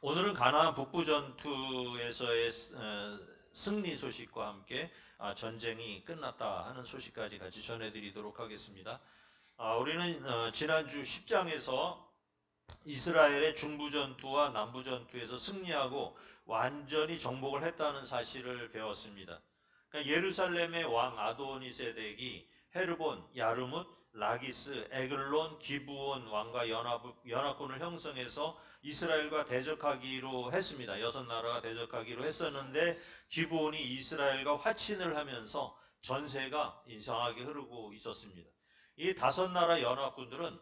오늘은 가나안 북부 전투에서의 승리 소식과 함께 전쟁이 끝났다 하는 소식까지 같이 전해드리도록 하겠습니다. 우리는 지난주 10장에서 이스라엘의 중부 전투와 남부 전투에서 승리하고 완전히 정복을 했다는 사실을 배웠습니다. 그러니까 예루살렘의 왕 아도니세덱이 헤르본, 야르뭇, 라기스, 에글론, 기브온 왕과 연합군을 형성해서 이스라엘과 대적하기로 했습니다. 6나라가 대적하기로 했었는데 기브온이 이스라엘과 화친을 하면서 전세가 이상하게 흐르고 있었습니다. 이 5나라 연합군들은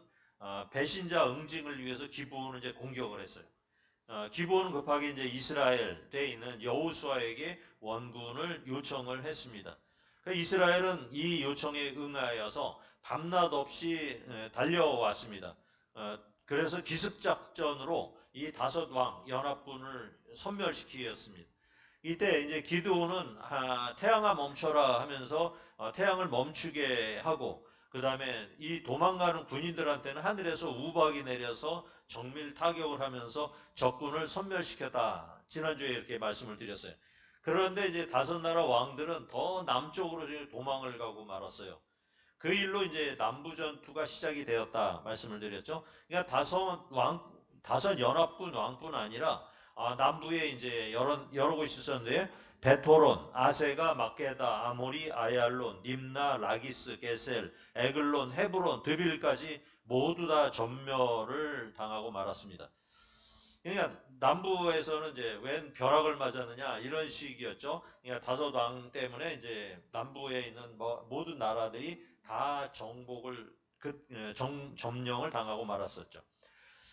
배신자 응징을 위해서 기브온을 이제 공격을 했어요. 기브온은 급하게 이제 이스라엘에 있는 여호수아에게 원군을 요청을 했습니다. 그러니까 이스라엘은 이 요청에 응하여서 밤낮 없이 달려왔습니다. 그래서 기습작전으로 이 5왕 연합군을 섬멸시키었습니다. 이때 이제 기드온은 태양아 멈춰라 하면서 태양을 멈추게 하고 그 다음에 이 도망가는 군인들한테는 하늘에서 우박이 내려서 정밀 타격을 하면서 적군을 섬멸시켰다. 지난주에 이렇게 말씀을 드렸어요. 그런데 이제 5나라 왕들은 더 남쪽으로 도망을 가고 말았어요. 그 일로 이제 남부 전투가 시작이 되었다 말씀을 드렸죠. 그러니까 5연합군 왕뿐 아니라 남부에 이제 여러 곳이 있었는데 베토론, 아세가, 막게다, 아모리, 아얄론, 님나, 라기스, 게셀, 에글론, 헤브론, 드빌까지 모두 다 전멸을 당하고 말았습니다. 그러니까 남부에서는 이제 웬 벼락을 맞았느냐 이런 식이었죠. 그러니까 5왕 때문에 이제 남부에 있는 모든 나라들이 다 점령을 당하고 말았었죠.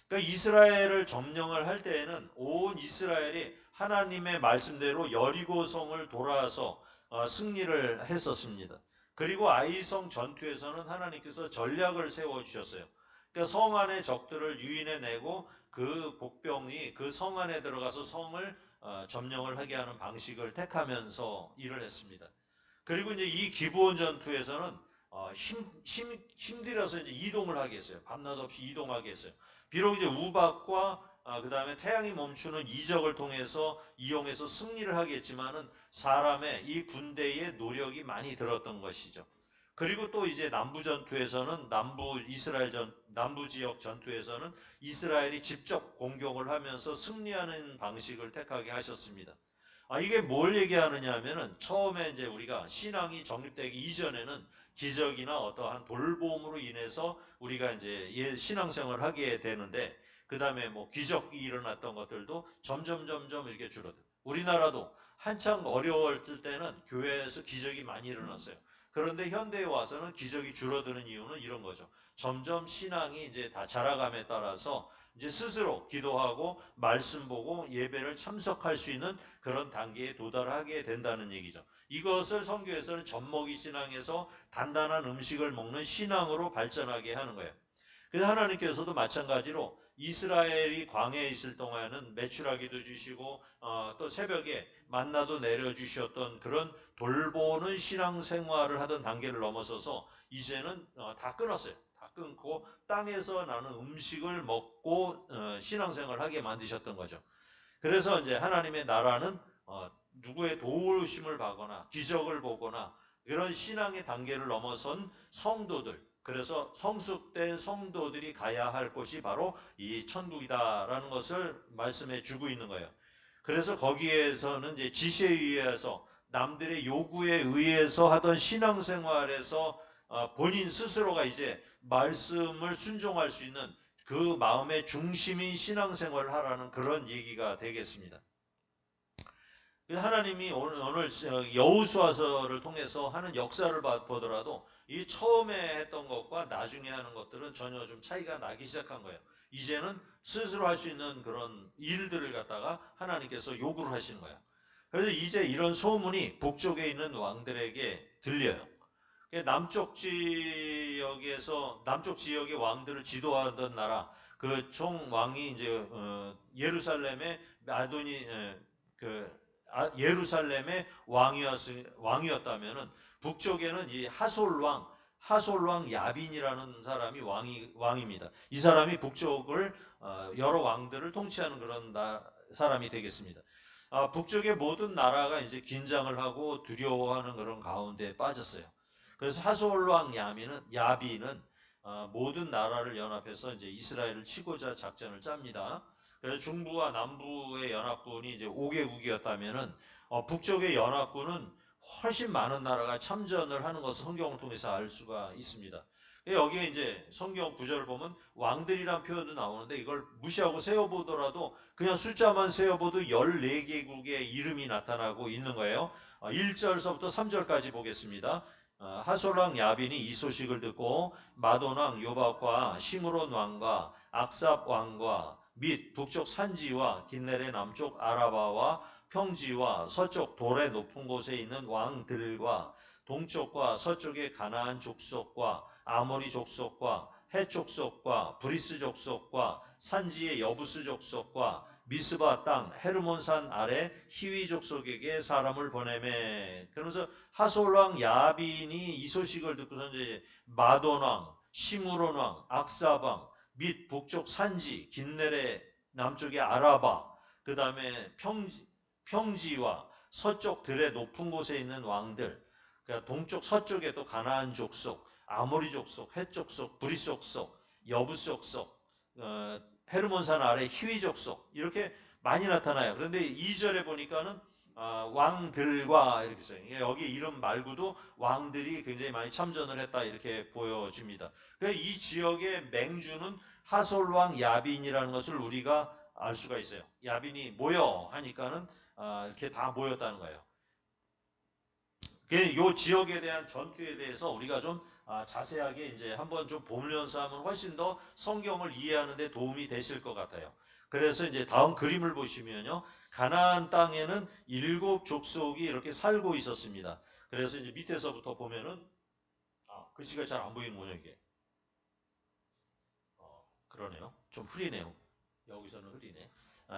그러니까 이스라엘을 점령을 할 때에는 온 이스라엘이 하나님의 말씀대로 여리고성을 돌아서 승리를 했었습니다. 그리고 아이성 전투에서는 하나님께서 전략을 세워 주셨어요. 그러니까 성 안의 적들을 유인해내고 그 복병이 그 성 안에 들어가서 성을 점령을 하게 하는 방식을 택하면서 일을 했습니다. 그리고 이제 이 기브온 전투에서는 힘들어서 이제 이동을 하게 했어요. 밤낮 없이 이동하게 했어요. 비록 이제 우박과 그 다음에 태양이 멈추는 이적을 통해서 이용해서 승리를 하겠지만은 사람의 이 군대의 노력이 많이 들었던 것이죠. 그리고 또 이제 남부 전투에서는 남부 지역 전투에서는 이스라엘이 직접 공격을 하면서 승리하는 방식을 택하게 하셨습니다. 이게 뭘 얘기하느냐 하면은 처음에 이제 우리가 신앙이 정립되기 이전에는 기적이나 어떠한 돌봄으로 인해서 우리가 이제 신앙생활을 하게 되는데 그 다음에 뭐 기적이 일어났던 것들도 점점 이렇게 줄어들어요. 우리나라도 한창 어려웠을 때는 교회에서 기적이 많이 일어났어요. 그런데 현대에 와서는 기적이 줄어드는 이유는 이런 거죠. 점점 신앙이 이제 다 자라감에 따라서 이제 스스로 기도하고 말씀 보고 예배를 참석할 수 있는 그런 단계에 도달하게 된다는 얘기죠. 이것을 선교에서는 젖먹이 신앙에서 단단한 음식을 먹는 신앙으로 발전하게 하는 거예요. 그래서 하나님께서도 마찬가지로 이스라엘이 광야에 있을 동안은 메추라기도 주시고 또 새벽에 만나도 내려주셨던 그런 돌보는 신앙생활을 하던 단계를 넘어서서 이제는 다 끊었어요. 다 끊고 땅에서 나는 음식을 먹고 신앙생활을 하게 만드셨던 거죠. 그래서 이제 하나님의 나라는 누구의 도우심을 받거나 기적을 보거나 이런 신앙의 단계를 넘어선 성도들, 그래서 성숙된 성도들이 가야 할 곳이 바로 이 천국이다라는 것을 말씀해 주고 있는 거예요. 그래서 거기에서는 이제 지시에 의해서 남들의 요구에 의해서 하던 신앙생활에서 본인 스스로가 이제 말씀을 순종할 수 있는 그 마음의 중심인 신앙생활을 하라는 그런 얘기가 되겠습니다. 하나님이 오늘 여호수아서를 통해서 하는 역사를 보더라도 이 처음에 했던 것과 나중에 하는 것들은 전혀 좀 차이가 나기 시작한 거예요. 이제는 스스로 할 수 있는 그런 일들을 갖다가 하나님께서 요구를 하시는 거예요. 그래서 이제 이런 소문이 북쪽에 있는 왕들에게 들려요. 남쪽 지역의 왕들을 지도하던 나라 그 총 왕이 이제 예루살렘의 아도니 예루살렘의 왕이었다면은 북쪽에는 이 하솔 왕 하솔 왕 야빈이라는 사람이 왕입니다. 이 사람이 북쪽을 여러 왕들을 통치하는 그런 사람이 되겠습니다. 북쪽의 모든 나라가 이제 긴장을 하고 두려워하는 그런 가운데 빠졌어요. 그래서 하솔 왕 야비는 모든 나라를 연합해서 이제 이스라엘을 치고자 작전을 짭니다. 그래서 중부와 남부의 연합군이 이제 5개국이었다면은 북쪽의 연합군은 훨씬 많은 나라가 참전을 하는 것을 성경을 통해서 알 수가 있습니다. 여기에 이제 성경 구절을 보면 왕들이란 표현도 나오는데 이걸 무시하고 세어보더라도 그냥 숫자만 세어봐도 14개국의 이름이 나타나고 있는 거예요. 1절서부터 3절까지 보겠습니다. 하솔왕 야빈이 이 소식을 듣고 마돈왕 요박과 시므론 왕과 악삽 왕과 및 북쪽 산지와 긴네레 남쪽 아라바와 평지와 서쪽 돌의 높은 곳에 있는 왕들과 동쪽과 서쪽의 가나안 족속과 아모리 족속과 헷 족속과 브리스 족속과 산지의 여부스 족속과 미스바 땅 헤르몬산 아래 히위 족속에게 사람을 보내매. 그러면서 하솔 왕 야빈이 이 소식을 듣고서 이제 마돈 왕, 시므론 왕, 악삽 왕 및 북쪽 산지, 긴네레 남쪽의 아라바, 그 다음에 평지와 서쪽 들의 높은 곳에 있는 왕들, 그러니까 동쪽 서쪽에 또 가나안 족속, 아모리 족속, 헷 족속, 브리스 족속, 여부스 족속, 헤르몬산 아래 히위 족속 이렇게 많이 나타나요. 그런데 2절에 보니까는 왕들과 이렇게 써요. 여기 이름 말고도 왕들이 굉장히 많이 참전을 했다 이렇게 보여집니다. 그래서 이 지역의 맹주는 하솔 왕 야빈이라는 것을 우리가 알 수가 있어요. 야빈이 모여 하니까는 이렇게 다 모였다는 거예요. 이 지역에 대한 전투에 대해서 우리가 좀 자세하게 이제 한번 좀 보면서 하면 훨씬 더 성경을 이해하는 데 도움이 되실 것 같아요. 그래서 이제 다음 그림을 보시면요. 가나안 땅에는 7족속이 이렇게 살고 있었습니다. 그래서 이제 밑에서부터 보면은 글씨가 잘 안 보이는군요, 이게. 그러네요. 좀 흐리네요. 여기서는 흐리네.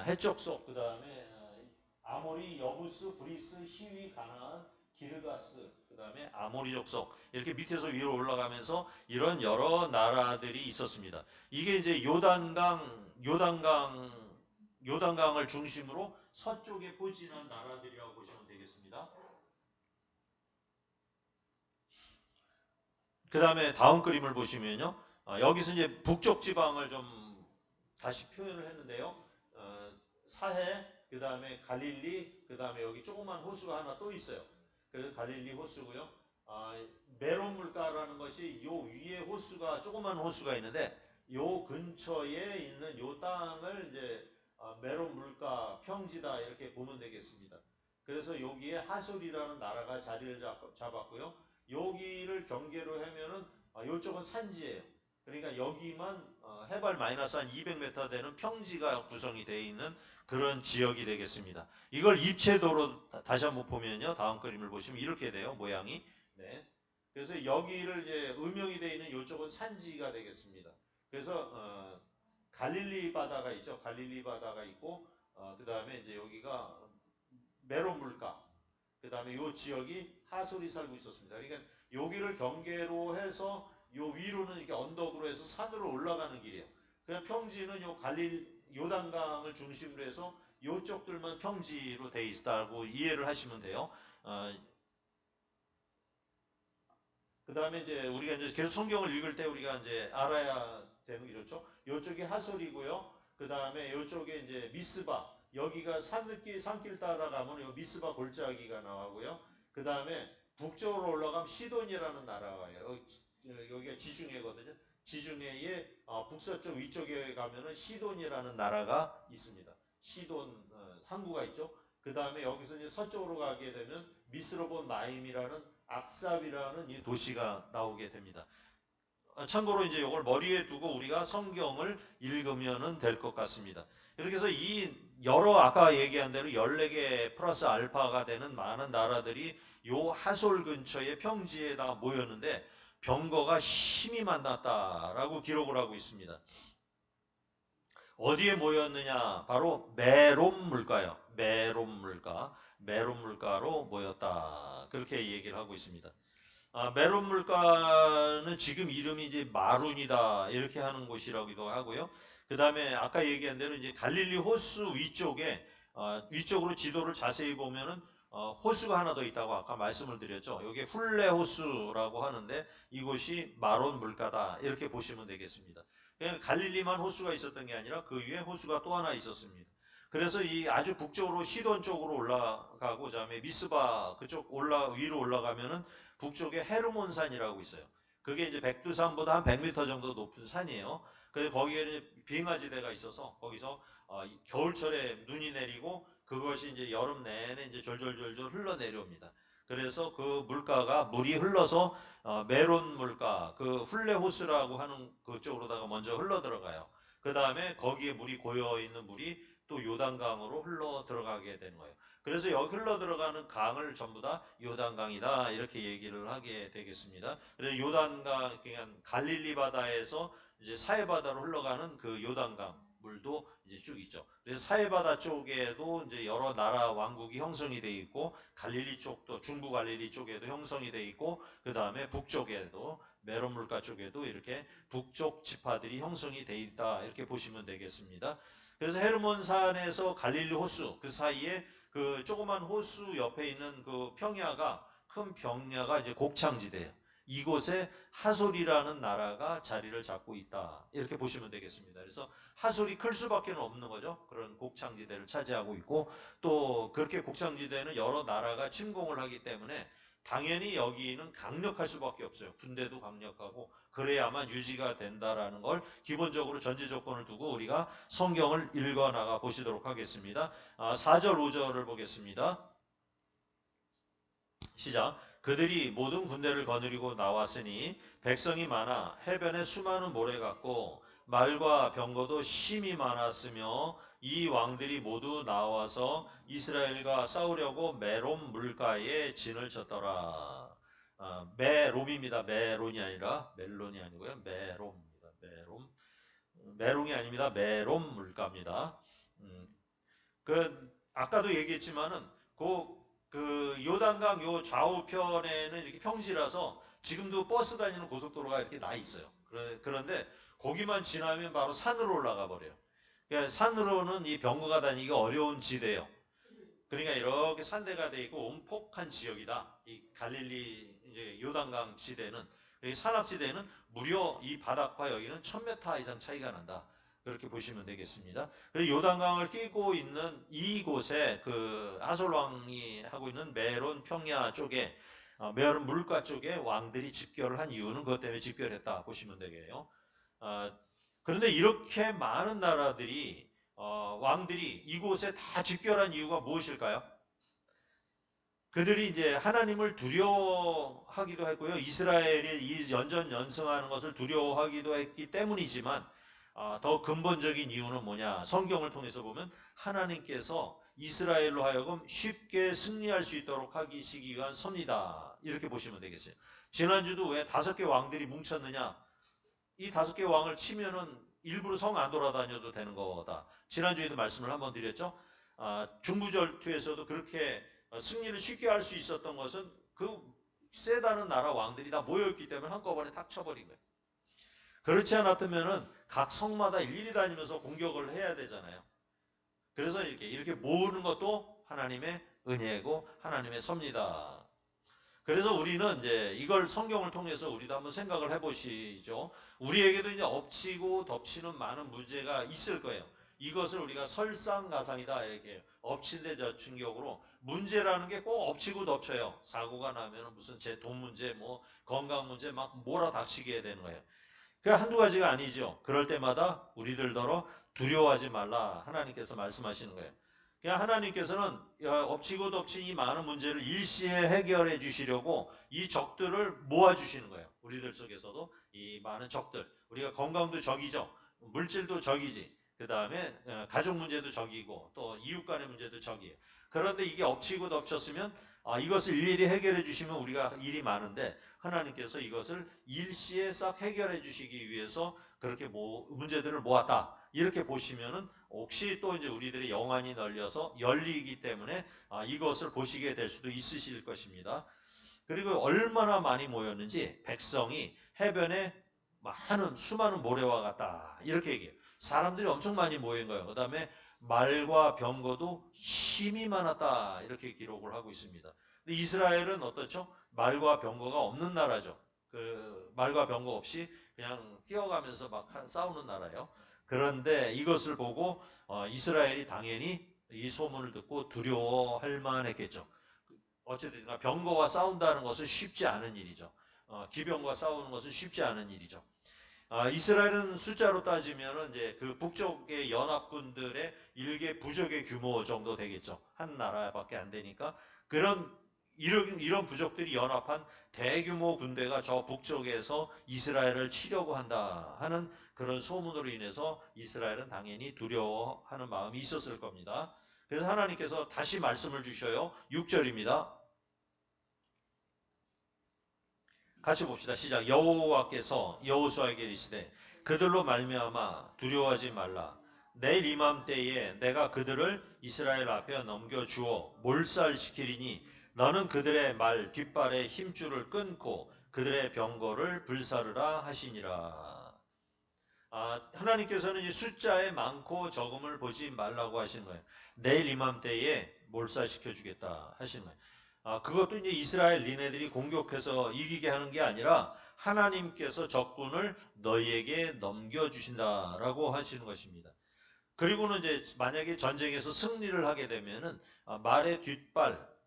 헷족속, 그 다음에 아모리, 여부스, 브리스, 히위, 가나안, 기르가스, 그 다음에 아모리 족속 이렇게 밑에서 위로 올라가면서 이런 여러 나라들이 있었습니다. 이게 이제 요단강을 중심으로 서쪽에 포진한 나라들이라고 보시면 되겠습니다. 그 다음에 다음 그림을 보시면요. 여기서 이제 북쪽 지방을 좀 다시 표현을 했는데요. 사해, 그 다음에 갈릴리, 그 다음에 여기 조그만 호수가 하나 또 있어요. 그 갈릴리 호수고요. 메론 물가라는 것이 요 위에 호수가 조그만 호수가 있는데 요 근처에 있는 요 땅을 이제 메론 물가 평지다 이렇게 보면 되겠습니다. 그래서 여기에 하솔이라는 나라가 자리를 잡았고요. 여기를 경계로 하면은 이쪽은 산지예요. 그러니까 여기만 해발 마이너스 한 200m 되는 평지가 구성이 되어 있는 그런 지역이 되겠습니다. 이걸 입체도로 다시 한번 보면요. 다음 그림을 보시면 이렇게 돼요. 모양이. 네. 그래서 여기를 이제 음영이 되어 있는 이쪽은 산지가 되겠습니다. 그래서 갈릴리 바다가 있죠. 갈릴리 바다가 있고 그 다음에 이제 여기가 메론 물가. 그 다음에 이 지역이 하솔이 살고 있었습니다. 그러니까 여기를 경계로 해서 요 위로는 이렇게 언덕으로 해서 산으로 올라가는 길이에요. 그냥 평지는 요 요단강을 중심으로 해서 요쪽들만 평지로 돼 있다고 이해를 하시면 돼요. 그 다음에 이제 우리가 이제 계속 성경을 읽을 때 우리가 이제 알아야 되는 게 좋죠. 요쪽이 하솔이고요. 그 다음에 요쪽에 이제 미스바. 여기가 산길 따라가면 요 미스바 골짜기가 나오고요. 그 다음에 북쪽으로 올라가면 시돈이라는 나라가 여기가 지중해거든요. 지중해의 북서쪽 위쪽에 가면은 시돈이라는 나라가 있습니다. 시돈 항구가 있죠. 그 다음에 여기서 이제 서쪽으로 가게 되면 미스로본 마임이라는 악삽이라는 이 도시가 나오게 됩니다. 참고로 이제 이걸 머리에 두고 우리가 성경을 읽으면 될 것 같습니다. 이렇게 해서 이 여러 아까 얘기한 대로 14개 플러스 알파가 되는 많은 나라들이 요 하솔 근처의 평지에 다 모였는데 병거가 심히 만났다라고 기록을 하고 있습니다. 어디에 모였느냐? 바로 메론 물가요. 메론 물가로 모였다. 그렇게 얘기를 하고 있습니다. 메론 물가는 지금 이름이 이제 마룬이다 이렇게 하는 곳이라고도 하고요. 그 다음에 아까 얘기한 대로 이제 갈릴리 호수 위쪽에 위쪽으로 지도를 자세히 보면은 호수가 하나 더 있다고 아까 말씀을 드렸죠. 여기 훌레 호수라고 하는데 이곳이 마론 물가다 이렇게 보시면 되겠습니다. 그냥 갈릴리만 호수가 있었던 게 아니라 그 위에 호수가 또 하나 있었습니다. 그래서 이 아주 북쪽으로 시돈 쪽으로 올라가고 그다음에 미스바 그쪽 위로 올라가면은 북쪽에 헤르몬산이라고 있어요. 그게 이제 백두산보다 한 100m 정도 높은 산이에요. 그래서 거기에는 비행하지대가 있어서 거기서 겨울철에 눈이 내리고 그것이 이제 여름 내내 이제 졸졸졸졸 흘러내려옵니다. 그래서 그 물가가 물이 흘러서 메론 물가, 그 훌레호스라고 하는 그쪽으로다가 먼저 흘러 들어가요. 그 다음에 거기에 물이 고여 있는 물이 또 요단강으로 흘러 들어가게 되는 거예요. 그래서 여기 흘러 들어가는 강을 전부 다 요단강이다 이렇게 얘기를 하게 되겠습니다. 그래서 요단강 그냥 갈릴리 바다에서 이제 사해 바다로 흘러가는 그 요단강 물도 이제 쭉 있죠. 그래서 사해 바다 쪽에도 이제 여러 나라 왕국이 형성이 돼 있고 갈릴리 쪽도 중부 갈릴리 쪽에도 형성이 돼 있고 그 다음에 북쪽에도 메론 물가 쪽에도 이렇게 북쪽 지파들이 형성이 돼 있다 이렇게 보시면 되겠습니다. 그래서 헤르몬산에서 갈릴리 호수 그 사이에 그 조그만 호수 옆에 있는 그 평야가 큰 평야가 이제 곡창지대예요. 이곳에 하솔이라는 나라가 자리를 잡고 있다. 이렇게 보시면 되겠습니다. 그래서 하솔이 클 수밖에 없는 거죠. 그런 곡창지대를 차지하고 있고 또 그렇게 곡창지대는 여러 나라가 침공을 하기 때문에 당연히 여기는 강력할 수밖에 없어요. 군대도 강력하고 그래야만 유지가 된다라는 걸 기본적으로 전제 조건을 두고 우리가 성경을 읽어 나가 보시도록 하겠습니다. 4절 5절을 보겠습니다. 시작. 그들이 모든 군대를 거느리고 나왔으니 백성이 많아 해변에 수많은 모래 같고 말과 병거도 심히 많았으며 이 왕들이 모두 나와서 이스라엘과 싸우려고 메롬 물가에 진을 쳤더라. 메롬입니다. 메론이 아니라 멜론이 아니고요. 메롬입니다. 메롬. 메롱이 아닙니다. 메롬 물가입니다. 아까도 얘기했지만은 그 요단강 요 좌우편에는 이렇게 평지라서 지금도 버스 다니는 고속도로가 이렇게 나 있어요. 그런데 거기만 지나면 바로 산으로 올라가 버려요. 그러니까 산으로는 이 병거가 다니기가 어려운 지대예요. 그러니까 이렇게 산대가 돼 있고 온폭한 지역이다. 이 갈릴리 이제 요단강 지대는 산악지대는 무려 이 바닥과 여기는 1000m 이상 차이가 난다. 그렇게 보시면 되겠습니다. 그리고 요단강을 끼고 있는 이곳에 그 하솔 왕이 하고 있는 메론 평야 쪽에 메론 물가 쪽에 왕들이 집결을 한 이유는 그것 때문에 집결했다 보시면 되겠네요. 그런데 이렇게 많은 나라들이 왕들이 이곳에 다 집결한 이유가 무엇일까요? 그들이 이제 하나님을 두려워하기도 했고요. 이스라엘이 이 연전연승하는 것을 두려워하기도 했기 때문이지만 더 근본적인 이유는 뭐냐? 성경을 통해서 보면 하나님께서 이스라엘로 하여금 쉽게 승리할 수 있도록 하시기 위한 섭니다. 이렇게 보시면 되겠어요. 지난주도 왜 5개 왕들이 뭉쳤느냐? 이 5개 왕을 치면은 일부러 성 안 돌아다녀도 되는 거다. 지난주에도 말씀을 한번 드렸죠. 중부전투에서도 그렇게 승리를 쉽게 할 수 있었던 것은 그 세다는 나라 왕들이 다 모여있기 때문에 한꺼번에 탁 쳐버린 거예요. 그렇지 않았다면은 각 성마다 일일이 다니면서 공격을 해야 되잖아요. 그래서 이렇게 모으는 것도 하나님의 은혜고 하나님의 섭니다. 그래서 우리는 이제 이걸 성경을 통해서 우리도 한번 생각을 해보시죠. 우리에게도 이제 엎치고 덮치는 많은 문제가 있을 거예요. 이것을 우리가 설상가상이다 이렇게 엎친 데 덮친 격으로 문제라는 게 꼭 엎치고 덮쳐요. 사고가 나면 무슨 제 돈 문제 뭐 건강 문제 막 몰아닥치게 되는 거예요. 그 한두 가지가 아니죠. 그럴 때마다 우리들더러 두려워하지 말라 하나님께서 말씀하시는 거예요. 그냥 하나님께서는 엎치고 덮친 이 많은 문제를 일시에 해결해 주시려고 이 적들을 모아 주시는 거예요. 우리들 속에서도 이 많은 적들, 우리가 건강도 적이죠. 물질도 적이지. 그 다음에 가족 문제도 적이고 또 이웃 간의 문제도 적이에요. 그런데 이게 엎치고 덮쳤으면 이것을 일일이 해결해 주시면 우리가 일이 많은데 하나님께서 이것을 일시에 싹 해결해 주시기 위해서 그렇게 문제들을 모았다. 이렇게 보시면은 혹시 또 이제 우리들의 영안이 열리기 때문에 이것을 보시게 될 수도 있으실 것입니다. 그리고 얼마나 많이 모였는지 백성이 해변에 수많은 모래와 같다 이렇게 얘기해요. 사람들이 엄청 많이 모인 거예요. 그 다음에 말과 병거도 심히 많았다 이렇게 기록을 하고 있습니다. 근데 이스라엘은 어떻죠? 말과 병거가 없는 나라죠. 그 말과 병거 없이 그냥 뛰어가면서 막 싸우는 나라예요. 그런데 이것을 보고 이스라엘이 당연히 이 소문을 듣고 두려워할 만했겠죠. 어쨌든 병거와 싸운다는 것은 쉽지 않은 일이죠. 기병과 싸우는 것은 쉽지 않은 일이죠. 이스라엘은 숫자로 따지면 이제 그 북쪽의 연합군들의 일개 부족의 규모 정도 되겠죠. 한 나라밖에 안 되니까 이런 부족들이 연합한 대규모 군대가 저 북쪽에서 이스라엘을 치려고 한다 하는 그런 소문으로 인해서 이스라엘은 당연히 두려워하는 마음이 있었을 겁니다. 그래서 하나님께서 다시 말씀을 주셔요. 6절입니다. 같이 봅시다. 시작. 여호와께서 여호수아에게 이르시되 그들로 말미암아 두려워하지 말라. 내일 이맘때에 내가 그들을 이스라엘 앞에 넘겨주어 몰살시키리니 너는 그들의 말 뒷발에 힘줄을 끊고 그들의 병거를 불사르라 하시니라. 하나님께서는 이 숫자의 많고 적음을 보지 말라고 하시는 거예요. 내일 이맘때에 몰살시켜 주겠다 하시는 거예요. 그것도 이제 이스라엘 니네들이 공격해서 이기게 하는 게 아니라 하나님께서 적군을 너희에게 넘겨주신다라고 하시는 것입니다. 그리고는 이제 만약에 전쟁에서 승리를 하게 되면은 말의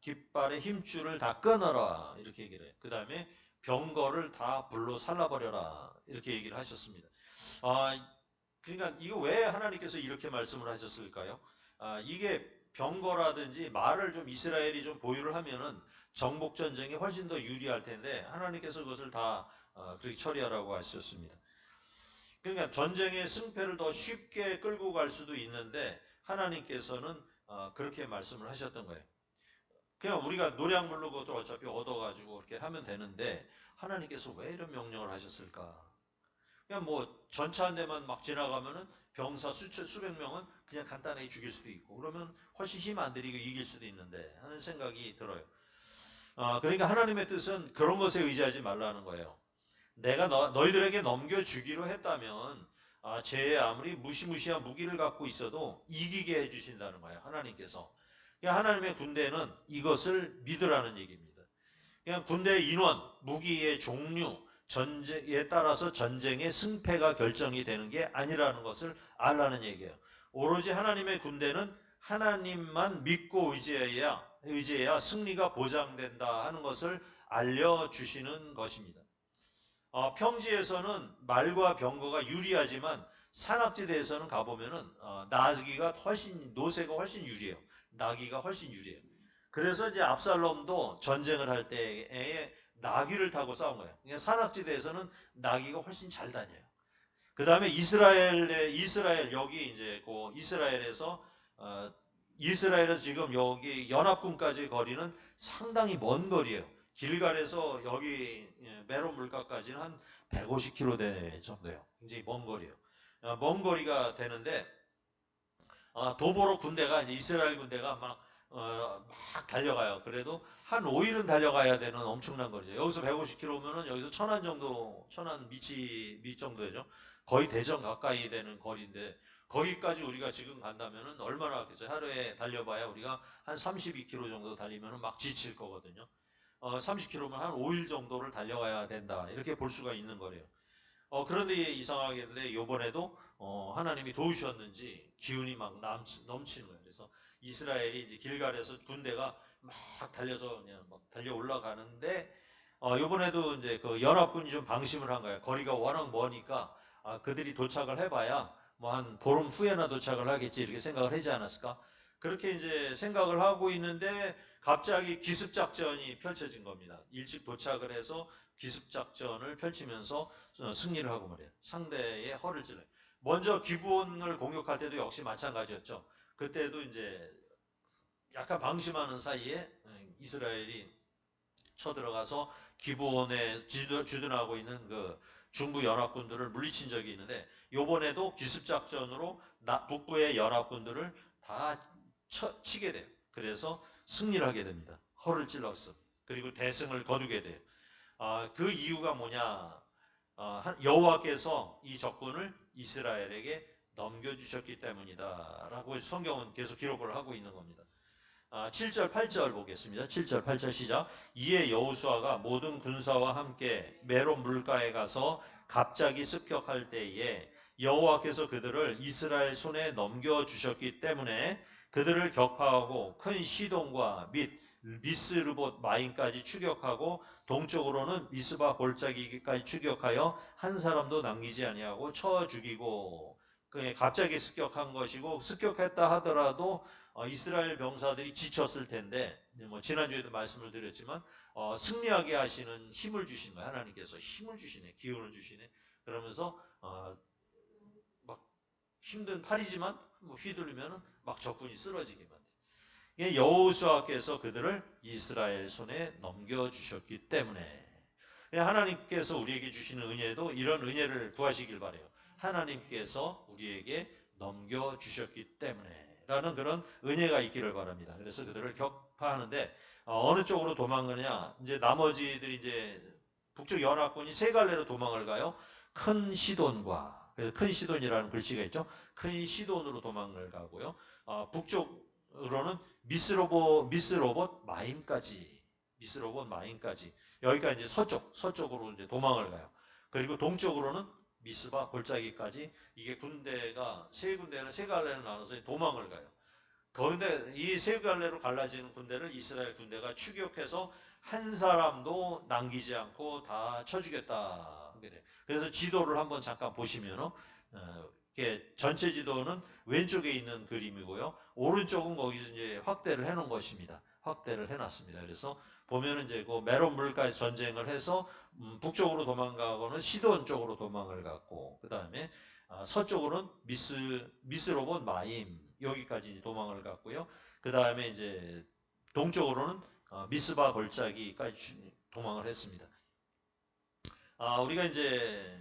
뒷발의 힘줄을 다 끊어라 이렇게 얘기를 해요. 그 다음에 병거를 다 불로 살라버려라 이렇게 얘기를 하셨습니다. 그러니까 이거 왜 하나님께서 이렇게 말씀을 하셨을까요? 이게 병거라든지 말을 좀 이스라엘이 좀 보유를 하면은 정복 전쟁에 훨씬 더 유리할 텐데 하나님께서 그것을 다 그렇게 처리하라고 하셨습니다. 그러니까 전쟁의 승패를 더 쉽게 끌고 갈 수도 있는데 하나님께서는 그렇게 말씀을 하셨던 거예요. 그냥 우리가 노량 부르고 또 어차피 얻어가지고 이렇게 하면 되는데 하나님께서 왜 이런 명령을 하셨을까? 그냥 뭐 전차 한 대만 막 지나가면은 병사 수백 명은 그냥 간단하게 죽일 수도 있고 그러면 훨씬 힘 안 들이고 이길 수도 있는데 하는 생각이 들어요. 그러니까 하나님의 뜻은 그런 것에 의지하지 말라는 거예요. 내가 너희들에게 넘겨주기로 했다면 제 아무리 무시무시한 무기를 갖고 있어도 이기게 해주신다는 거예요. 하나님께서. 그러니까 하나님의 군대는 이것을 믿으라는 얘기입니다. 그냥 군대의 인원, 무기의 종류, 전쟁에 따라서 전쟁의 승패가 결정이 되는 게 아니라는 것을 알라는 얘기예요. 오로지 하나님의 군대는 하나님만 믿고 의지해야 승리가 보장된다 하는 것을 알려주시는 것입니다. 평지에서는 말과 병거가 유리하지만 산악지대에서는 가보면은 노새가 훨씬 유리해요. 나귀가 훨씬 유리해요. 그래서 이제 압살롬도 전쟁을 할 때에 나귀를 타고 싸운 거예요. 그러니까 산악지대에서는 나귀가 훨씬 잘 다녀요. 그 다음에 여기 이제 그 이스라엘에서 지금 여기 연합군까지 거리는 상당히 먼 거리예요. 길갈에서 여기 메론 물가까지는 한 150km 정도예요. 굉장히 먼 거리예요. 먼 거리가 되는데 도보로 군대가 이제 이스라엘 군대가 막 달려가요. 그래도 한 5일은 달려가야 되는 엄청난 거리죠. 여기서 150km면은 여기서 천안 밑 정도죠. 거의 대전 가까이 되는 거리인데 거기까지 우리가 지금 간다면은 얼마나 하겠어요? 하루에 달려봐야 우리가 한 32km 정도 달리면은 막 지칠 거거든요. 30km면 한 5일 정도를 달려가야 된다. 이렇게 볼 수가 있는 거래요. 그런데 이상하게인데 요번에도 하나님이 도우셨는지 기운이 막 넘치는 거예요. 그래서 이스라엘이 이제 길갈에서 군대가 막 달려서 그냥 막 달려 올라가는데 요번에도 이제 그 연합군이 좀 방심을 한 거예요. 거리가 워낙 머니까 그들이 도착을 해봐야 뭐 한 보름 후에나 도착을 하겠지 이렇게 생각을 하지 않았을까? 그렇게 이제 생각을 하고 있는데 갑자기 기습작전이 펼쳐진 겁니다. 일찍 도착을 해서 기습작전을 펼치면서 승리를 하고 말이에요. 상대의 허를 찔러요. 먼저 기브온을 공격할 때도 역시 마찬가지였죠. 그때도 이제 약간 방심하는 사이에 이스라엘이 쳐들어가서 기브온에 주둔하고 있는 그 중부 연합군들을 물리친 적이 있는데 요번에도 기습작전으로 북부의 연합군들을 다 치게 돼요. 그래서 승리를 하게 됩니다. 허를 찔렀어. 그리고 대승을 거두게 돼요. 그 이유가 뭐냐? 여호와께서 이 적군을 이스라엘에게 넘겨주셨기 때문이다라고 성경은 계속 기록을 하고 있는 겁니다. 7절 8절 보겠습니다. 7절 8절 시작. 이에 여호수아가 모든 군사와 함께 메론 물가에 가서 갑자기 습격할 때에 여호와께서 그들을 이스라엘 손에 넘겨주셨기 때문에 그들을 격파하고 큰 시돈과 및 미스르봇 마임까지 추격하고 동쪽으로는 미스바 골짜기까지 추격하여 한 사람도 남기지 아니하고 쳐 죽이고, 갑자기 습격한 것이고, 습격했다 하더라도 이스라엘 병사들이 지쳤을 텐데, 뭐 지난주에도 말씀을 드렸지만 승리하게 하시는 힘을 주신 거예요. 하나님께서 힘을 주시네, 기운을 주시네. 그러면서 막 힘든 팔이지만 뭐 휘둘리면은 막 적군이 쓰러지게 만든. 여호수아께서 그들을 이스라엘 손에 넘겨주셨기 때문에, 하나님께서 우리에게 주시는 은혜도 이런 은혜를 구하시길 바래요. 하나님께서 우리에게 넘겨주셨기 때문에 라는 그런 은혜가 있기를 바랍니다. 그래서 그들을 격파하는데 어느 쪽으로 도망가느냐? 이제 나머지들이 이제 북쪽 연합군이 세 갈래로 도망을 가요. 큰 시돈과, 그래서 큰 시돈이라는 글씨가 있죠. 큰 시돈으로 도망을 가고요. 북쪽으로는 미스로봇 마임까지 여기까지 이제 서쪽으로 이제 도망을 가요. 그리고 동쪽으로는 미스바 골짜기까지, 이게 군대가 세 군대는 세 갈래로 나눠서 도망을 가요. 그런데 이 세 갈래로 갈라지는 군대를 이스라엘 군대가 추격해서 한 사람도 남기지 않고 다 쳐주겠다 하게 돼요. 그래서 지도를 한번 잠깐 보시면은 이렇게 전체 지도는 왼쪽에 있는 그림이고요. 오른쪽은 거기서 이제 확대를 해놓은 것입니다. 확대를 해놨습니다. 그래서 보면은 이제 그 메론 물가에 전쟁을 해서 북쪽으로 도망가고는 시돈 쪽으로 도망을 갔고, 그 다음에 서쪽으로는 미스로봇 마임 여기까지 이제 도망을 갔고요. 그 다음에 이제 동쪽으로는 미스바 골짜기까지 도망을 했습니다. 우리가 이제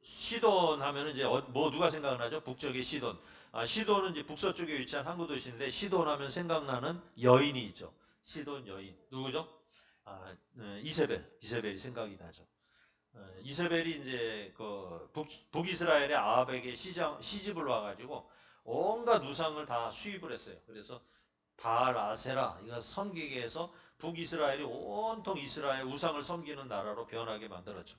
시돈 하면은 이제 뭐 누가 생각나죠? 북쪽의 시돈. 시돈은 이제 북서쪽에 위치한 항구 도시인데, 시돈 하면 생각나는 여인이 있죠. 시돈 여인 누구죠? 이세벨이 생각이 나죠. 이세벨이 이제 그 북이스라엘의 아합에게 시집을 와가지고 온갖 우상을 다 수입을 했어요. 그래서 바알 아세라 이거 섬기게 해서 북이스라엘이 온통 이스라엘 우상을 섬기는 나라로 변하게 만들었죠.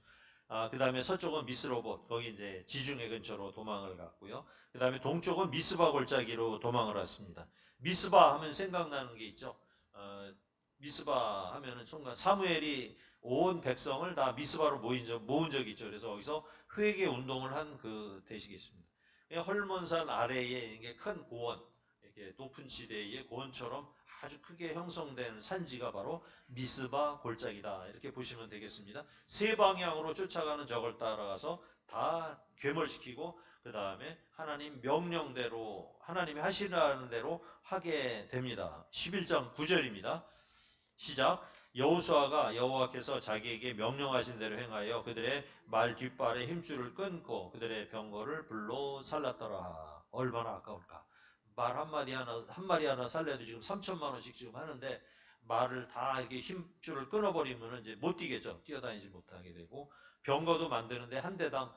그 다음에 서쪽은 미스로봇, 거기 이제 지중해 근처로 도망을 갔고요. 그 다음에 동쪽은 미스바 골짜기로 도망을 왔습니다. 미스바 하면 생각나는 게 있죠. 미스바 하면은 순간 사무엘이 온 백성을 다 미스바로 모은 적이 있죠. 그래서 거기서 회개 운동을 한 그 대식이 있습니다. 헐몬산 아래에 이게 큰 고원, 이렇게 높은 지대의 고원처럼 아주 크게 형성된 산지가 바로 미스바 골짜기다, 이렇게 보시면 되겠습니다. 세 방향으로 쫓아가는 적을 따라가서 다 괴멸시키고, 그 다음에 하나님 명령대로 하나님이 하시라는 대로 하게 됩니다. 11장 9절입니다. 시작. 여호수아가 여호와께서 자기에게 명령하신 대로 행하여 그들의 말 뒷발에 힘줄을 끊고 그들의 병거를 불로 살랐더라. 얼마나 아까울까. 말 한 마리 하나 살려도 지금 3천만 원씩 지금 하는데, 말을 다 이렇게 힘줄을 끊어버리면 이제 못 뛰겠죠. 뛰어다니지 못하게 되고, 병거도 만드는데 한 대당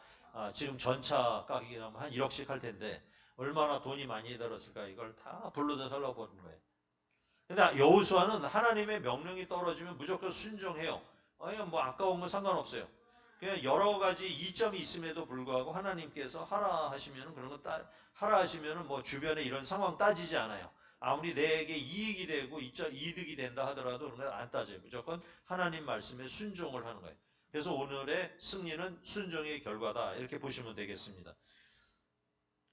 지금 전차 가격이라면 한 1억씩 할 텐데 얼마나 돈이 많이 들었을까. 이걸 다 불로다 살라버린 거예요. 근데 여호수아는 하나님의 명령이 떨어지면 무조건 순종해요. 그냥 뭐 아까운 건 상관없어요. 그냥 여러 가지 이점이 있음에도 불구하고 하나님께서 하라 하시면은 그런 거 하라 하시면은 뭐 주변에 이런 상황 따지지 않아요. 아무리 내게 이익이 되고 이득이 된다 하더라도 그런 걸 안 따져요. 무조건 하나님 말씀에 순종을 하는 거예요. 그래서 오늘의 승리는 순종의 결과다, 이렇게 보시면 되겠습니다.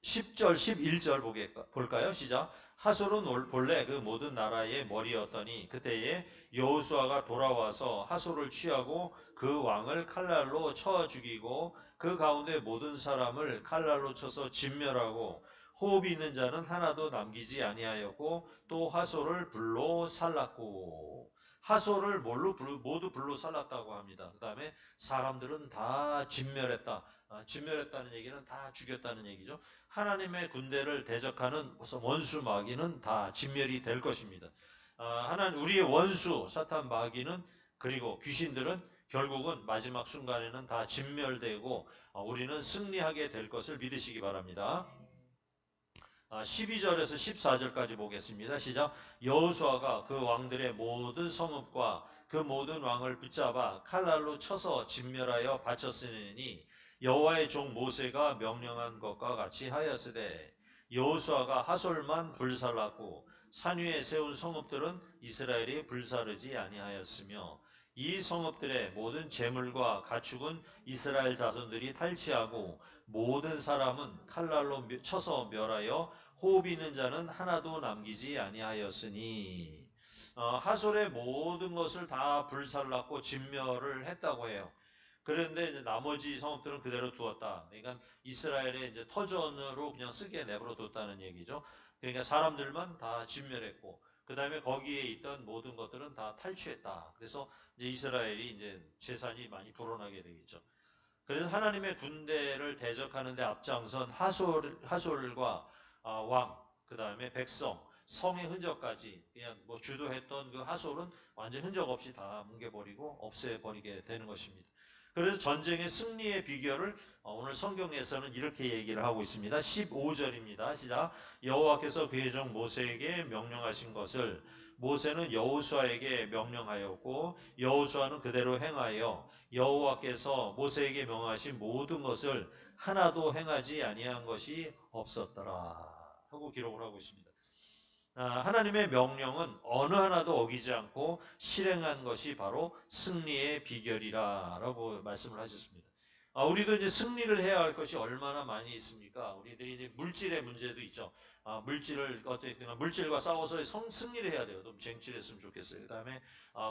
10절 11절 볼까요? 시작. 하솔은 본래 그 모든 나라의 머리였더니 그때에 여호수아가 돌아와서 하솔을 취하고 그 왕을 칼날로 쳐 죽이고 그 가운데 모든 사람을 칼날로 쳐서 진멸하고 호흡이 있는 자는 하나도 남기지 아니하였고 또 하솔을 불로 살랐고. 하솔을 모두 불로 살랐다고 합니다. 그 다음에 사람들은 다 진멸했다. 진멸했다는 얘기는 다 죽였다는 얘기죠. 하나님의 군대를 대적하는 원수 마귀는 다 진멸이 될 것입니다. 하나님 우리의 원수 사탄 마귀는 그리고 귀신들은 결국은 마지막 순간에는 다 진멸되고 우리는 승리하게 될 것을 믿으시기 바랍니다. 12절에서 14절까지 보겠습니다. 시작. 여호수아가 그 왕들의 모든 성읍과 그 모든 왕을 붙잡아 칼날로 쳐서 진멸하여 바쳤으니 여호와의 종 모세가 명령한 것과 같이 하였으되 여호수아가 하솔만 불살랐고 산 위에 세운 성읍들은 이스라엘이 불사르지 아니하였으며 이 성읍들의 모든 재물과 가축은 이스라엘 자손들이 탈취하고 모든 사람은 칼날로 쳐서 멸하여 호흡 있는 자는 하나도 남기지 아니하였으니 하솔의 모든 것을 다 불살랐고 진멸을 했다고 해요. 그런데 이제 나머지 성읍들은 그대로 두었다. 그러니까 이스라엘의 이제 터전으로 그냥 쓰게 내버려 뒀다는 얘기죠. 그러니까 사람들만 다 진멸했고, 그 다음에 거기에 있던 모든 것들은 다 탈취했다. 그래서 이제 이스라엘이 이제 재산이 많이 불어나게 되겠죠. 그래서 하나님의 군대를 대적하는데 앞장선 하솔과 왕, 그 다음에 백성, 성의 흔적까지 그냥 뭐 주도했던 그 하솔은 완전 흔적 없이 다 뭉개버리고 없애버리게 되는 것입니다. 그래서 전쟁의 승리의 비결을 오늘 성경에서는 이렇게 얘기를 하고 있습니다. 15절입니다. 시작. 여호와께서 그의 종 모세에게 명령하신 것을 모세는 여호수아에게 명령하였고 여호수아는 그대로 행하여 여호와께서 모세에게 명하신 모든 것을 하나도 행하지 아니한 것이 없었더라 하고 기록을 하고 있습니다. 하나님의 명령은 어느 하나도 어기지 않고 실행한 것이 바로 승리의 비결이라고 말씀을 하셨습니다. 우리도 이제 승리를 해야 할 것이 얼마나 많이 있습니까? 우리들이 이제 물질의 문제도 있죠. 물질과 싸워서 승리를 해야 돼요. 좀 쟁취했으면 좋겠어요. 그다음에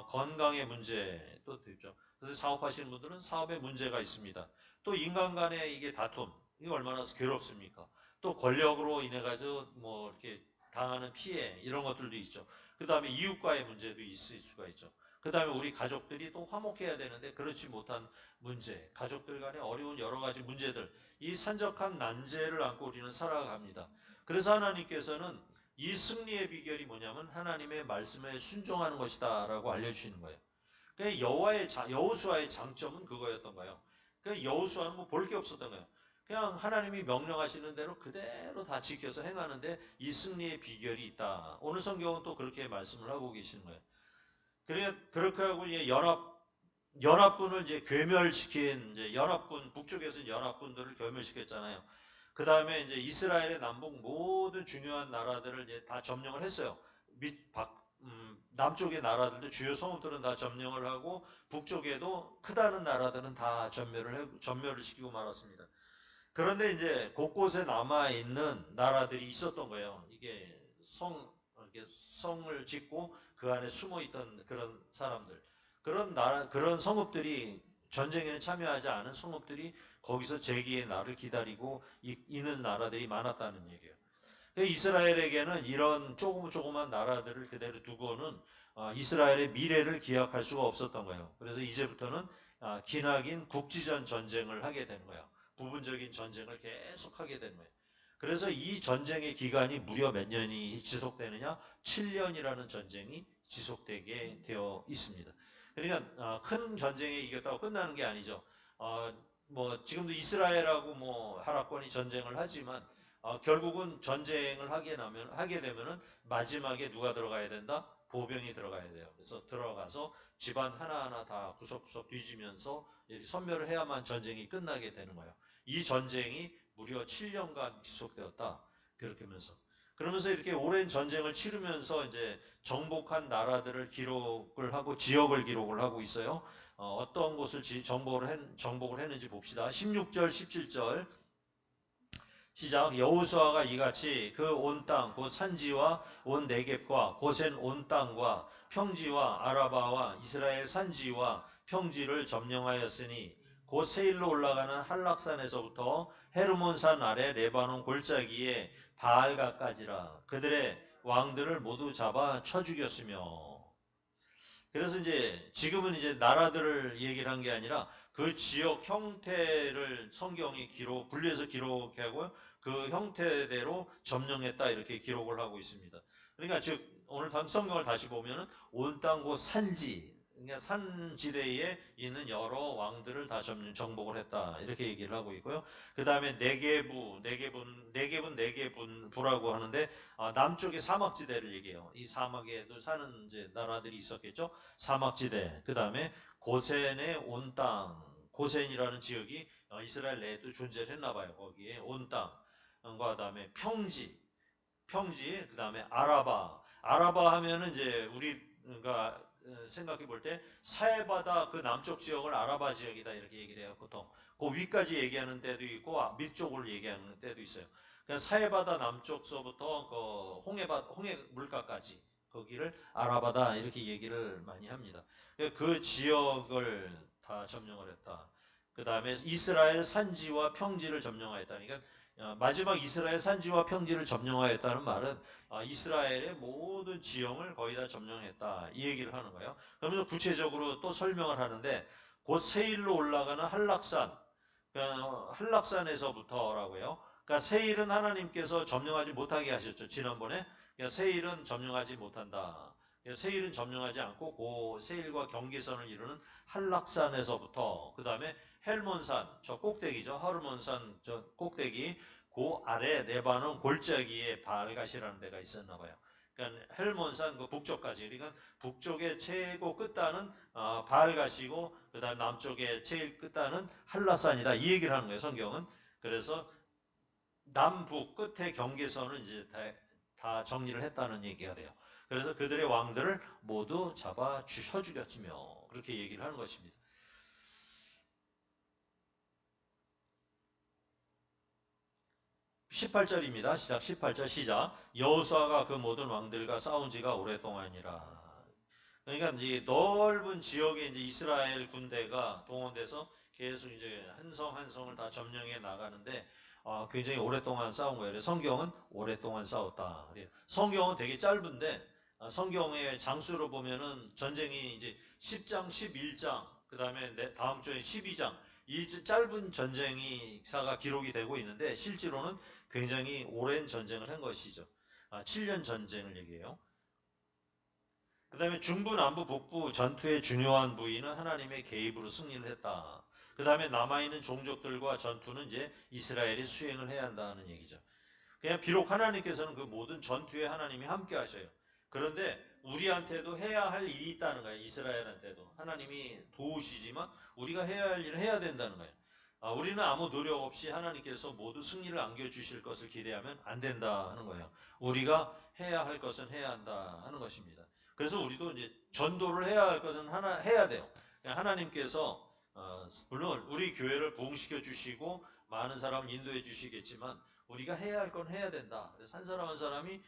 건강의 문제도 있죠. 그래서 사업하시는 분들은 사업에 문제가 있습니다. 또 인간 간의 이게 다툼, 이게 얼마나 괴롭습니까? 또 권력으로 인해 가지고 뭐 이렇게 당하는 피해 이런 것들도 있죠. 그 다음에 이웃과의 문제도 있을 수가 있죠. 그 다음에 우리 가족들이 또 화목해야 되는데 그렇지 못한 문제, 가족들 간의 어려운 여러 가지 문제들, 이 산적한 난제를 안고 우리는 살아갑니다. 그래서 하나님께서는 이 승리의 비결이 뭐냐면 하나님의 말씀에 순종하는 것이다 라고 알려주시는 거예요. 그러니까 여호수아의 장점은 그거였던 거예요. 그러니까 여호수아는 뭐 볼 게 없었던 거예요. 그냥 하나님이 명령하시는 대로 그대로 다 지켜서 행하는데 이 승리의 비결이 있다. 오늘 성경은 또 그렇게 말씀을 하고 계시는 거예요. 그렇게 하고 이제 연합군을 이제 괴멸시킨 이제 연합군 북쪽에서 연합군들을 괴멸시켰잖아요. 그 다음에 이제 이스라엘의 남북 모든 중요한 나라들을 이제 다 점령을 했어요. 남쪽의 나라들도 주요 성읍들은 다 점령을 하고 북쪽에도 크다는 나라들은 다 전멸을 시키고 말았습니다. 그런데 이제 곳곳에 남아 있는 나라들이 있었던 거예요. 이게 이렇게 성을 짓고 그 안에 숨어 있던 그런 사람들, 그런 성읍들이 전쟁에는 참여하지 않은 성읍들이 거기서 재기의 날을 기다리고 있는 나라들이 많았다는 얘기예요. 이스라엘에게는 이런 조그만 나라들을 그대로 두고는 이스라엘의 미래를 기약할 수가 없었던 거예요. 그래서 이제부터는 기나긴 국지전 전쟁을 하게 된 거예요. 부분적인 전쟁을 계속하게 된 거예요. 그래서 이 전쟁의 기간이 무려 몇 년이 지속되느냐? 7년이라는 전쟁이 지속되게 되어 있습니다. 그러니까 큰 전쟁에 이겼다고 끝나는 게 아니죠. 뭐 지금도 이스라엘하고 뭐 하락권이 전쟁을 하지만 결국은 전쟁을 하게 되면은 마지막에 누가 들어가야 된다? 보병이 들어가야 돼요. 그래서 들어가서 집안 하나하나 다 구석구석 뒤지면서 선멸을 해야만 전쟁이 끝나게 되는 거예요. 이 전쟁이 무려 7년간 지속되었다. 그렇게 하면서. 그러면서 이렇게 오랜 전쟁을 치르면서 이제 정복한 나라들을 기록을 하고 지역을 기록을 하고 있어요. 어떤 곳을 정복을 했는지 봅시다. 16절, 17절. 시작. 여호수아가 이같이 그 온 땅 곧 산지와 온 네겝과 고센 온 땅과 평지와 아라바와 이스라엘 산지와 평지를 점령하였으니 곧 세일로 올라가는 한락산에서부터 헤르몬산 아래 레바논 골짜기에 바알가까지라. 그들의 왕들을 모두 잡아 쳐 죽였으며. 그래서 이제 지금은 이제 나라들을 얘기를 한 게 아니라 그 지역 형태를 성경이 분리해서 기록하고 그 형태대로 점령했다 이렇게 기록을 하고 있습니다. 그러니까 즉 오늘 성경을 다시 보면은 온 땅 곧 산지, 그러니까 산지대에 있는 여러 왕들을 다 정복을 했다 이렇게 얘기를 하고 있고요. 그 다음에 네개분부라고 하는데 남쪽의 사막지대를 얘기해요. 이 사막에도 사는 이제 나라들이 있었겠죠. 사막지대. 그 다음에 고센의 온 땅. 고센이라는 지역이 이스라엘 내에도 존재를 했나 봐요. 거기에 온 땅. 그 다음에 평지, 그 다음에 아라바 하면은 이제 우리가 생각해 볼 때 사해바다 그 남쪽 지역을 아라바 지역이다 이렇게 얘기를 해요. 보통 그 위까지 얘기하는 때도 있고 밑쪽을 얘기하는 때도 있어요. 그러니까 사해바다 남쪽서부터 그 홍해 물가까지 거기를 아라바다 이렇게 얘기를 많이 합니다. 그 지역을 다 점령을 했다. 그 다음에 이스라엘 산지와 평지를 점령하였다. 그러니까 마지막 이스라엘 산지와 평지를 점령하였다는 말은 이스라엘의 모든 지형을 거의 다 점령했다 이 얘기를 하는 거예요. 그러면서 구체적으로 또 설명을 하는데 곧 세일로 올라가는 한락산, 그러니까 한락산에서부터라고요. 그러니까 세일은 하나님께서 점령하지 못하게 하셨죠. 지난번에 그러니까 세일은 점령하지 못한다. 그러니까 세일은 점령하지 않고 그 세일과 경계선을 이루는 한락산에서부터 그 다음에 헬몬산 저 꼭대기죠. 하르몬산 저 꼭대기 그 아래 레바논 골짜기에 바알갓이라는 데가 있었나 봐요. 그러니까 헬몬산 그 북쪽까지 그러니까 북쪽의 최고 끝단은 바알갓이고 그다음 남쪽의 제일 끝단은 한라산이다 이 얘기를 하는 거예요. 성경은. 그래서 남북 끝에 경계선을 이제 다 정리를 했다는 얘기가 돼요. 그래서 그들의 왕들을 모두 잡아 쳐 죽였으며 그렇게 얘기를 하는 것입니다. 18절입니다. 시작 18절 시작. 여호수아가 그 모든 왕들과 싸운 지가 오랫동안이라. 그러니까 이 넓은 지역에 이제 이스라엘 군대가 동원돼서 계속 이제 한 성 한 성을 다 점령해 나가는데 굉장히 오랫동안 싸운 거예요. 성경은 오랫동안 싸웠다. 성경은 되게 짧은데 성경의 장수로 보면은 전쟁이 이제 10장, 11장, 그 다음에 다음 주에 12장 이 짧은 전쟁이사가 기록이 되고 있는데 실제로는 굉장히 오랜 전쟁을 한 것이죠. 7년 전쟁을 얘기해요. 그 다음에 중부, 남부, 북부 전투의 중요한 부위는 하나님의 개입으로 승리를 했다. 그 다음에 남아있는 종족들과 전투는 이제 이스라엘이 수행을 해야 한다는 얘기죠. 그냥 비록 하나님께서는 그 모든 전투에 하나님이 함께 하셔요. 그런데 우리한테도 해야 할 일이 있다는 거예요. 이스라엘한테도. 하나님이 도우시지만 우리가 해야 할 일을 해야 된다는 거예요. 우리는 아무 노력 없이 하나님께서 모두 승리를 안겨주실 것을 기대하면 안 된다 하는 거예요. 우리가 해야 할 것은 해야 한다 하는 것입니다. 그래서 우리도 이제 전도를 해야 할 것은 해야 돼요. 하나님께서 물론 우리 교회를 부흥시켜 주시고 많은 사람을 인도해 주시겠지만 우리가 해야 할 건 해야 된다. 그래서 한 사람 한 사람이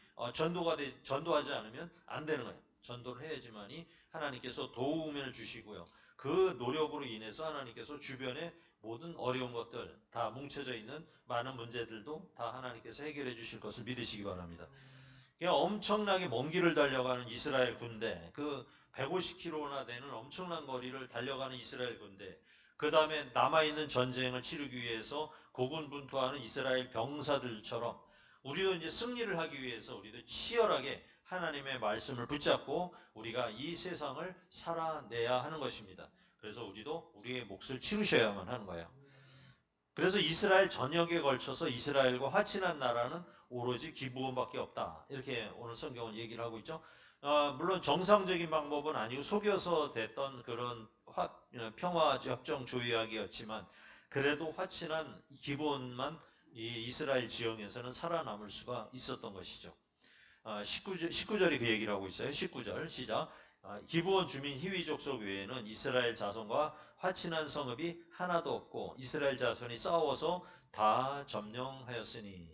전도하지 않으면 안 되는 거예요. 전도를 해야지만이 하나님께서 도움을 주시고요. 그 노력으로 인해서 하나님께서 주변에 모든 어려운 것들 다 뭉쳐져 있는 많은 문제들도 다 하나님께서 해결해 주실 것을 믿으시기 바랍니다. 그냥 엄청나게 먼 길을 달려가는 이스라엘 군대, 그 150km나 되는 엄청난 거리를 달려가는 이스라엘 군대, 그 다음에 남아있는 전쟁을 치르기 위해서 고군분투하는 이스라엘 병사들처럼 우리도 이제 승리를 하기 위해서 우리도 치열하게 하나님의 말씀을 붙잡고 우리가 이 세상을 살아내야 하는 것입니다. 그래서 우리도 우리의 몫을 치르셔야만 하는 거예요. 그래서 이스라엘 전역에 걸쳐서 이스라엘과 화친한 나라는 오로지 기브온밖에 없다. 이렇게 오늘 성경은 얘기를 하고 있죠. 물론 정상적인 방법은 아니고 속여서 됐던 그런 평화 협정 조약이었지만 그래도 화친한 기브온만 이 이스라엘 지형에서는 살아남을 수가 있었던 것이죠. 19절이 그 얘기를 하고 있어요. 19절 시작. 기브온 주민 히위 족속 외에는 이스라엘 자손과 화친한 성읍이 하나도 없고 이스라엘 자손이 싸워서 다 점령하였으니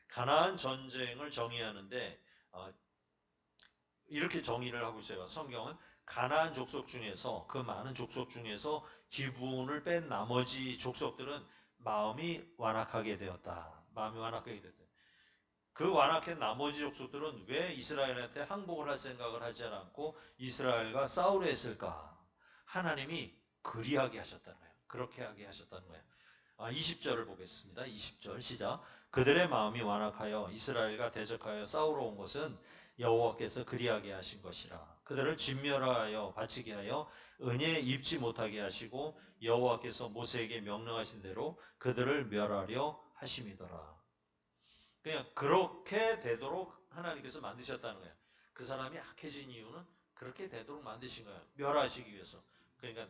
가나안 전쟁을 정의하는데 이렇게 정의를 하고 있어요. 성경은 가나안 족속 중에서 그 많은 족속 중에서 기브온을 뺀 나머지 족속들은 마음이 완악하게 되었다. 마음이 완악하게 되었다. 그 완악한 나머지 족속들은 왜 이스라엘한테 항복을 할 생각을 하지 않고 이스라엘과 싸우려 했을까? 하나님이 그리하게 하셨다는 거예요. 그렇게 하게 하셨다는 거예요. 20절을 보겠습니다. 20절 시작. 그들의 마음이 완악하여 이스라엘과 대적하여 싸우러 온 것은 여호와께서 그리하게 하신 것이라. 그들을 진멸하여 바치게 하여 은혜에 입지 못하게 하시고 여호와께서 모세에게 명령하신 대로 그들을 멸하려 하심이더라. 그냥 그렇게 되도록 하나님께서 만드셨다는 거예요. 그 사람이 악해진 이유는 그렇게 되도록 만드신 거예요. 멸하시기 위해서. 그러니까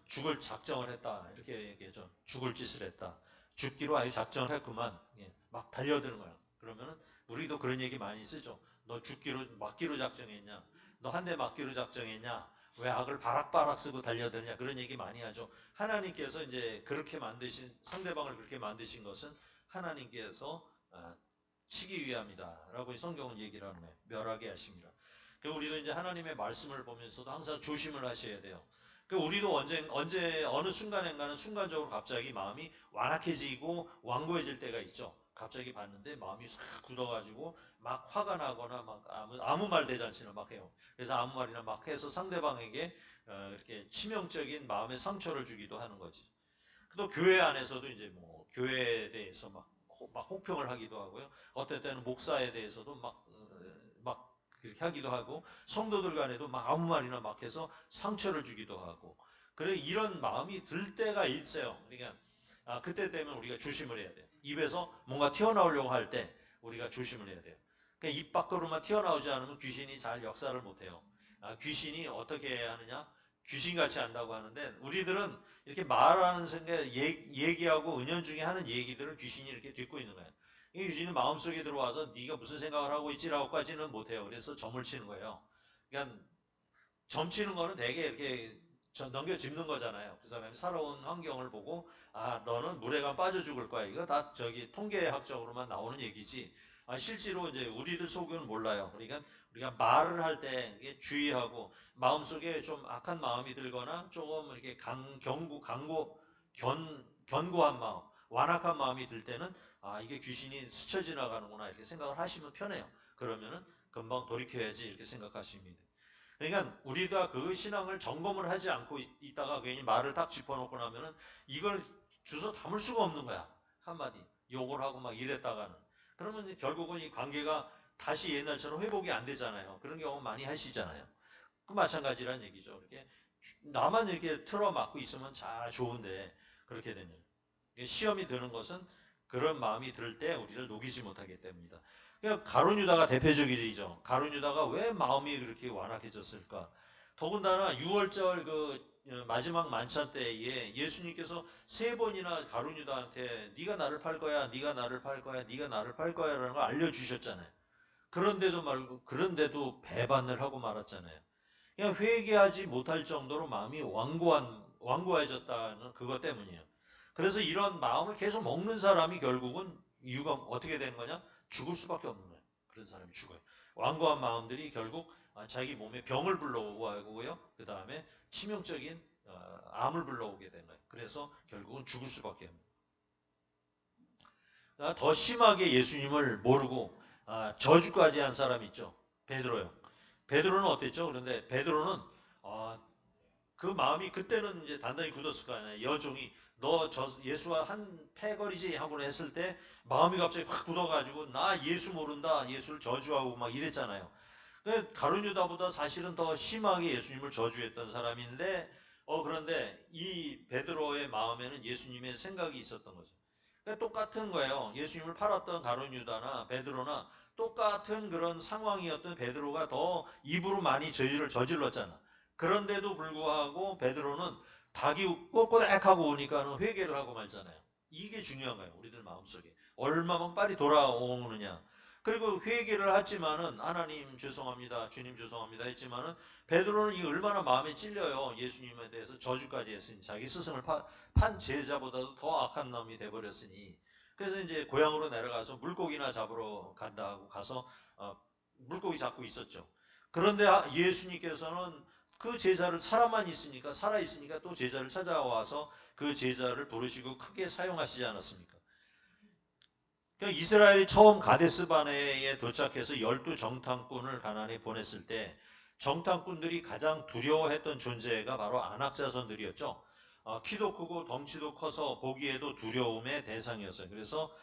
죽을 작정을 했다 이렇게 얘기하죠. 죽을 짓을 했다. 죽기로 아예 작정을 했구만. 막 달려드는 거야. 그러면은 우리도 그런 얘기 많이 쓰죠. 너 죽기로 맞기로 작정했냐? 너 한 대 맞기로 작정했냐? 왜 악을 바락바락 쓰고 달려드느냐? 그런 얘기 많이 하죠. 하나님께서 이제 그렇게 만드신 상대방을 그렇게 만드신 것은 하나님께서 치기 위함이다라고 성경은 얘기를 하는 거예요. 멸하게 하십니다. 우리도 이제 하나님의 말씀을 보면서도 항상 조심을 하셔야 돼요. 우리도 언제 어느 순간인가는 순간적으로 갑자기 마음이 완악해지고 완고해질 때가 있죠. 갑자기 봤는데 마음이 싹 굳어가지고 막 화가 나거나 막 아무 말 대잔치를 막 해요. 그래서 아무 말이나 막 해서 상대방에게 이렇게 치명적인 마음의 상처를 주기도 하는 거지. 또 교회 안에서도 이제 뭐 교회에 대해서 막 혹평을 하기도 하고요. 어떨 때는 목사에 대해서도 막 그렇게 하기도 하고 성도들 간에도 막 아무 말이나 막 해서 상처를 주기도 하고 그래 이런 마음이 들 때가 있어요. 그러니까 그때 되면 우리가 조심을 해야 돼요. 입에서 뭔가 튀어나오려고 할 때 우리가 조심을 해야 돼요. 그러니까 입 밖으로만 튀어나오지 않으면 귀신이 잘 역사를 못해요. 귀신이 어떻게 하느냐? 귀신같이 한다고 하는데 우리들은 이렇게 말하는 생각 얘기하고 은연중에 하는 얘기들을 귀신이 이렇게 듣고 있는 거예요. 이 귀신이 마음속에 들어와서 네가 무슨 생각을 하고 있지라고까지는 못해요. 그래서 점을 치는 거예요. 그러니까 점 치는 거는 되게 이렇게 넘겨짚는 거잖아요. 그 사람이 살아온 환경을 보고 너는 물에 가 빠져 죽을 거야. 이거 다 저기 통계학적으로만 나오는 얘기지. 실제로 이제 우리들 속은 몰라요. 그러니까 우리가 말을 할 때 주의하고 마음속에 좀 악한 마음이 들거나 조금 이렇게 견고한 마음, 완악한 마음이 들 때는 이게 귀신이 스쳐 지나가는구나 이렇게 생각을 하시면 편해요. 그러면은 금방 돌이켜야지 이렇게 생각하십니다. 그러니까 우리가 그 신앙을 점검을 하지 않고 있다가 괜히 말을 딱 짚어놓고 나면은 이걸 주워 담을 수가 없는 거야. 한마디 욕을 하고 막 이랬다가는 그러면 결국은 이 관계가 다시 옛날처럼 회복이 안 되잖아요. 그런 경우 많이 하시잖아요. 그 마찬가지란 얘기죠. 이렇게 나만 이렇게 틀어막고 있으면 잘 좋은데 그렇게 되면 시험이 드는 것은 그런 마음이 들 때 우리를 녹이지 못하기 때문이다. 그러니까 가룟 유다가 대표적이죠. 가룟 유다가 왜 마음이 그렇게 완악해졌을까? 더군다나 6월절 마지막 만찬 때에 예수님께서 3번이나 가룟 유다한테 네가 나를 팔 거야, 네가 나를 팔 거야, 네가 나를 팔 거야라는 걸 알려주셨잖아요. 그런데도 배반을 하고 말았잖아요. 그냥 회개하지 못할 정도로 마음이 완고해졌다는 그것 때문이에요. 그래서 이런 마음을 계속 먹는 사람이 결국은 이유가 어떻게 되는 거냐? 죽을 수밖에 없는 거예요. 그런 사람이 죽어요. 완고한 마음들이 결국 자기 몸에 병을 불러오고요. 그 다음에 치명적인 암을 불러오게 되는 거예요. 그래서 결국은 죽을 수밖에 없는 거예요. 더 심하게 예수님을 모르고 저주까지 한 사람이 있죠. 베드로요. 베드로는 어땠죠? 그런데 베드로는 그 마음이 그때는 이제 단단히 굳었을 거 아니에요. 여종이 너 예수와 한 패거리지 하고 했을 때 마음이 갑자기 확 굳어가지고 나 예수 모른다 예수를 저주하고 막 이랬잖아요. 가룟 유다보다 사실은 더 심하게 예수님을 저주했던 사람인데 그런데 이 베드로의 마음에는 예수님의 생각이 있었던 거죠. 똑같은 거예요. 예수님을 팔았던 가룟 유다나 베드로나 똑같은 그런 상황이었던 베드로가 더 입으로 많이 저주를 저질렀잖아. 그런데도 불구하고 베드로는 닭이 꼬꼬닥하고 오니까는 회개를 하고 말잖아요. 이게 중요한 거예요. 우리들 마음속에. 얼마만 빨리 돌아오느냐. 그리고 회개를 했지만은 하나님 죄송합니다. 주님 죄송합니다 했지만은 베드로는 이 얼마나 마음에 찔려요. 예수님에 대해서 저주까지 했으니 자기 스승을 판 제자보다도 더 악한 놈이 돼버렸으니 그래서 이제 고향으로 내려가서 물고기나 잡으러 간다고 가서 물고기 잡고 있었죠. 그런데 예수님께서는 그 제자를 사람만 있으니까 살아 있으니까 또 제자를 찾아와서 그 제자를 부르시고 크게 사용하시지 않았습니까? 그러니까 이스라엘이 처음 가데스 바네에 도착해서 12정탐꾼을 가나안에 보냈을 때 정탐꾼들이 가장 두려워했던 존재가 바로 안악자손들이었죠. 키도 크고 덩치도 커서 보기에도 두려움의 대상이었어요. 그래서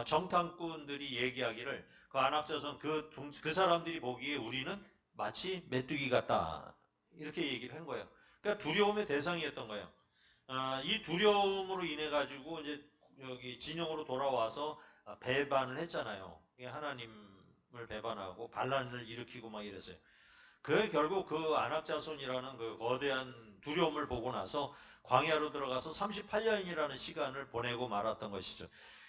정탐꾼들이 얘기하기를 그 안악자손 그 사람들이 보기에 우리는 마치 메뚜기 같다 이렇게 얘기를 한 거예요. 그러니까 두려움의 대상이었던 거예요. 이 두려움으로 인해 가지고 이제 여기 진영으로 돌아와서 배반을 했잖아요. 하나님을 배반하고 반란을 일으키고 막 이랬어요. 그 결국 그 안악자손이라는 그 거대한 두려움을 보고 나서 광야로 들어가서 38년이라는 시간을 보내고 말았던 것이죠.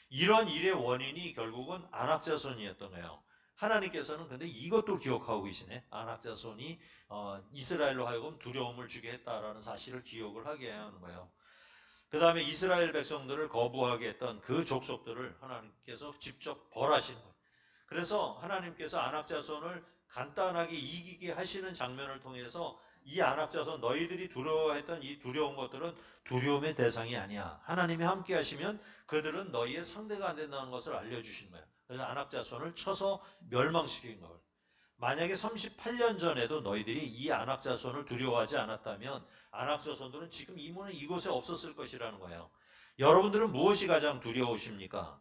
이런 일의 원인이 결국은 안악자손이었던 거예요. 하나님께서는 근데 이것도 기억하고 계시네. 안악자손이 이스라엘로 하여금 두려움을 주게 했다라는 사실을 기억을 하게 하는 거예요. 그 다음에 이스라엘 백성들을 거부하게 했던 그 족속들을 하나님께서 직접 벌하시는 거예요. 그래서 하나님께서 안악자손을 간단하게 이기게 하시는 장면을 통해서 이 안악자손 너희들이 두려워했던 이 두려운 것들은 두려움의 대상이 아니야. 하나님이 함께 하시면 그들은 너희의 상대가 안 된다는 것을 알려주신 거예요. 그래서 안악자손을 쳐서 멸망시킨 거예요. 만약에 38년 전에도 너희들이 이 안악자손을 두려워하지 않았다면 안악자손들은 지금 이곳에 없었을 것이라는 거예요. 여러분들은 무엇이 가장 두려우십니까?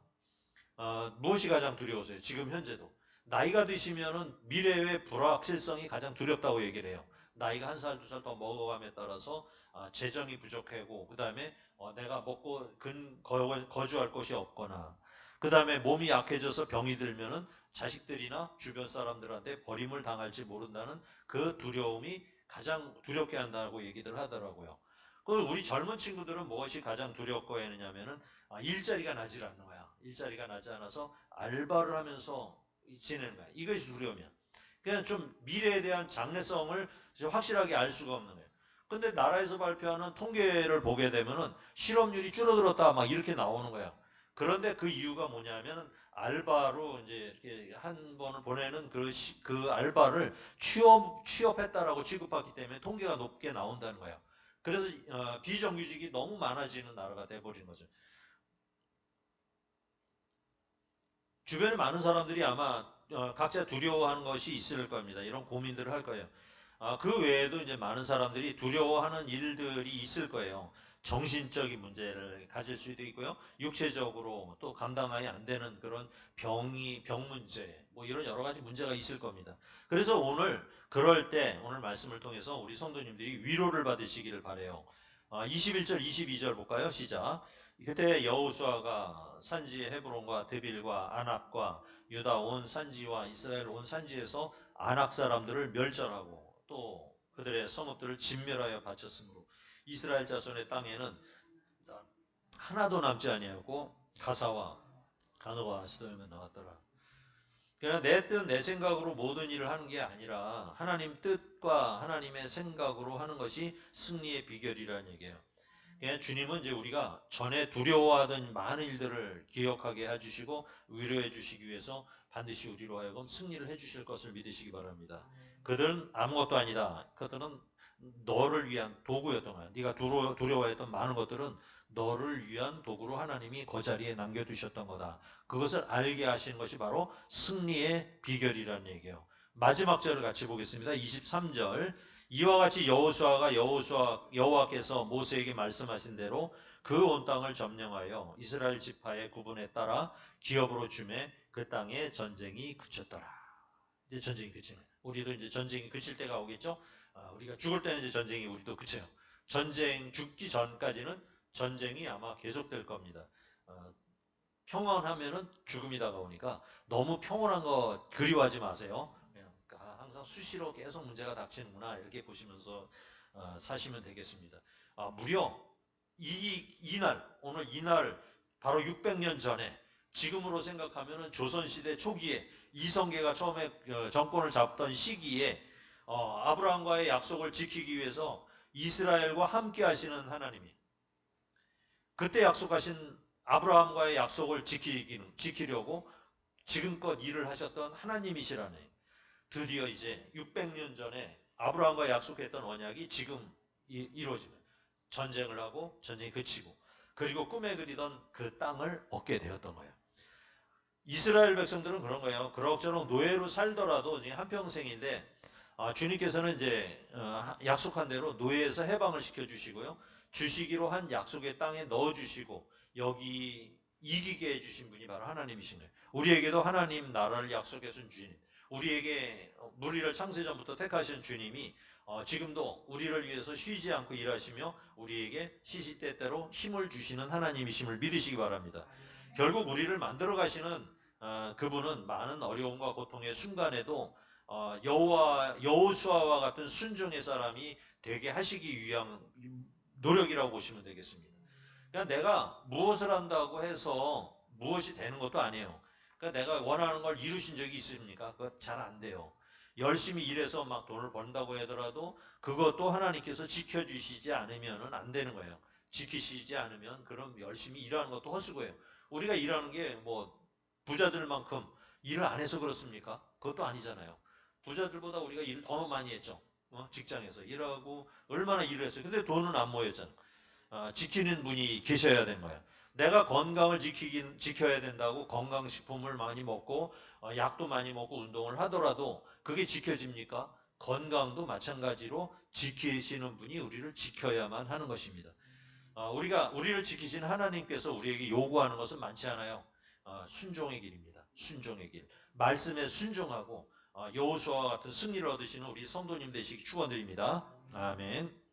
무엇이 가장 두려우세요? 지금 현재도. 나이가 드시면은 미래의 불확실성이 가장 두렵다고 얘기를 해요. 나이가 한 살, 두 살 더 먹어감에 따라서 재정이 부족하고, 그 다음에 내가 먹고 거주할 곳이 없거나, 그 다음에 몸이 약해져서 병이 들면은 자식들이나 주변 사람들한테 버림을 당할지 모른다는 그 두려움이 가장 두렵게 한다고 얘기들 하더라고요. 그 우리 젊은 친구들은 무엇이 가장 두렵고 했느냐면은 일자리가 나질 않는 거야. 일자리가 나지 않아서 알바를 하면서 지내는 거야. 이것이 두려움이야. 그냥 좀 미래에 대한 장래성을 확실하게 알 수가 없는 거예요. 근데 나라에서 발표하는 통계를 보게 되면은 실업률이 줄어들었다 막 이렇게 나오는 거야. 그런데 그 이유가 뭐냐면은 알바로 이제 이렇게 한 번을 보내는 그 알바를 취업했다라고 취급받기 때문에 통계가 높게 나온다는 거야. 그래서 비정규직이 너무 많아지는 나라가 돼버린 거죠. 주변에 많은 사람들이 아마 각자 두려워하는 것이 있을 겁니다. 이런 고민들을 할 거예요. 그 외에도 이제 많은 사람들이 두려워하는 일들이 있을 거예요. 정신적인 문제를 가질 수도 있고요. 육체적으로 또 감당이 안 되는 그런 병 문제, 뭐 이런 여러 가지 문제가 있을 겁니다. 그래서 그럴 때 오늘 말씀을 통해서 우리 성도님들이 위로를 받으시기를 바래요. 21절, 22절 볼까요? 시작. 그때 여호수아가 산지 헤브론과 드빌과 아낙과 유다 온 산지와 이스라엘 온 산지에서 아낙 사람들을 멸절하고 또 그들의 성읍들을 진멸하여 바쳤으므로 이스라엘 자손의 땅에는 하나도 남지 아니하고 가사와 가노와 아스도에만 나왔더라. 그러나 내 뜻, 내 생각으로 모든 일을 하는 게 아니라 하나님 뜻과 하나님의 생각으로 하는 것이 승리의 비결이라는 얘기예요. 주님은 이제 우리가 전에 두려워하던 많은 일들을 기억하게 해주시고 위로해 주시기 위해서 반드시 우리로 하여금 승리를 해주실 것을 믿으시기 바랍니다. 그들은 아무것도 아니다. 그들은 너를 위한 도구였던 거야. 네가 두려워했던 많은 것들은 너를 위한 도구로 하나님이 그 자리에 남겨두셨던 거다. 그것을 알게 하시는 것이 바로 승리의 비결이라는 얘기예요. 마지막 절을 같이 보겠습니다. 23절. 이와 같이 여호와께서 모세에게 말씀하신 대로 그 온 땅을 점령하여 이스라엘 지파의 구분에 따라 기업으로 주매 그 땅에 전쟁이 그쳤더라. 이제 전쟁이 그치네. 우리도 이제 전쟁이 그칠 때가 오겠죠. 우리가 죽을 때는 이제 전쟁이 우리도 그쳐요. 전쟁 죽기 전까지는 전쟁이 아마 계속될 겁니다. 평온하면은 죽음이 다가오니까 너무 평온한 거 그리워하지 마세요. 항상 수시로 계속 문제가 닥치는구나 이렇게 보시면서 사시면 되겠습니다. 무려 오늘 이날 바로 600년 전에 지금으로 생각하면은 조선시대 초기에 이성계가 처음에 정권을 잡던 시기에 아브라함과의 약속을 지키기 위해서 이스라엘과 함께 하시는 하나님이 그때 약속하신 아브라함과의 약속을 지키려고 지금껏 일을 하셨던 하나님이시라네. 드디어 이제 600년 전에 아브라함과 약속했던 언약이 지금 이루어지면 전쟁을 하고 전쟁이 그치고 그리고 꿈에 그리던 그 땅을 얻게 되었던 거예요. 이스라엘 백성들은 그런 거예요. 그럭저럭 노예로 살더라도 한평생인데 주님께서는 이제 약속한 대로 노예에서 해방을 시켜주시고요. 주시기로 한 약속의 땅에 넣어주시고 여기 이기게 해주신 분이 바로 하나님이신 거예요. 우리에게도 하나님 나라를 약속해 준 주님, 우리에게 우리를 창세전부터 택하신 주님이 지금도 우리를 위해서 쉬지 않고 일하시며 우리에게 시시때때로 힘을 주시는 하나님이심을 믿으시기 바랍니다. 결국 우리를 만들어 가시는 그분은 많은 어려움과 고통의 순간에도 여호수아와 같은 순종의 사람이 되게 하시기 위한 노력이라고 보시면 되겠습니다. 그러니까 내가 무엇을 한다고 해서 무엇이 되는 것도 아니에요. 그러니까 내가 원하는 걸 이루신 적이 있습니까? 그거 잘 안 돼요. 열심히 일해서 막 돈을 번다고 하더라도 그것도 하나님께서 지켜주시지 않으면 안 되는 거예요. 지키시지 않으면 그럼 열심히 일하는 것도 헛수고예요. 우리가 일하는 게 뭐 부자들만큼 일을 안 해서 그렇습니까? 그것도 아니잖아요. 부자들보다 우리가 일을 더 많이 했죠. 직장에서 일하고 얼마나 일을 했어요. 근데 돈은 안 모였잖아. 지키는 분이 계셔야 되는 거예요. 내가 건강을 지켜야 된다고 건강식품을 많이 먹고 약도 많이 먹고 운동을 하더라도 그게 지켜집니까? 건강도 마찬가지로 지키시는 분이 우리를 지켜야만 하는 것입니다. 우리를 지키신 하나님께서 우리에게 요구하는 것은 많지 않아요. 순종의 길입니다. 순종의 길. 말씀에 순종하고 여호수아와 같은 승리를 얻으시는 우리 성도님 되시기 축원드립니다. 아멘.